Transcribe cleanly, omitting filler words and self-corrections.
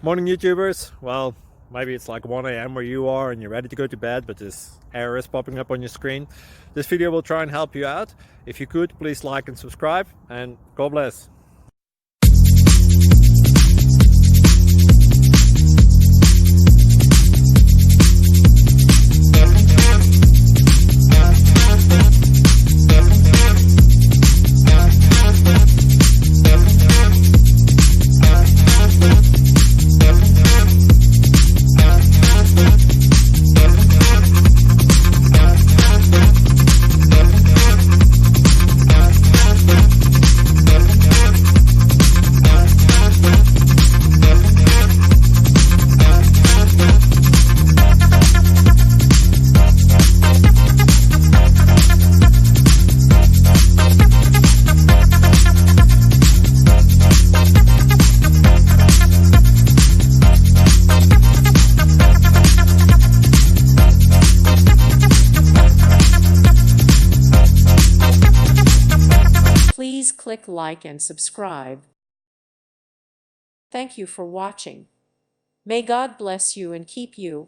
Morning YouTubers. Well, maybe it's like 1 a.m. where you are and you're ready to go to bed, but this error is popping up on your screen. This video will try and help you out. If you could, please like and subscribe, and God bless. Please click like and subscribe. Thank you for watching. May God bless you and keep you.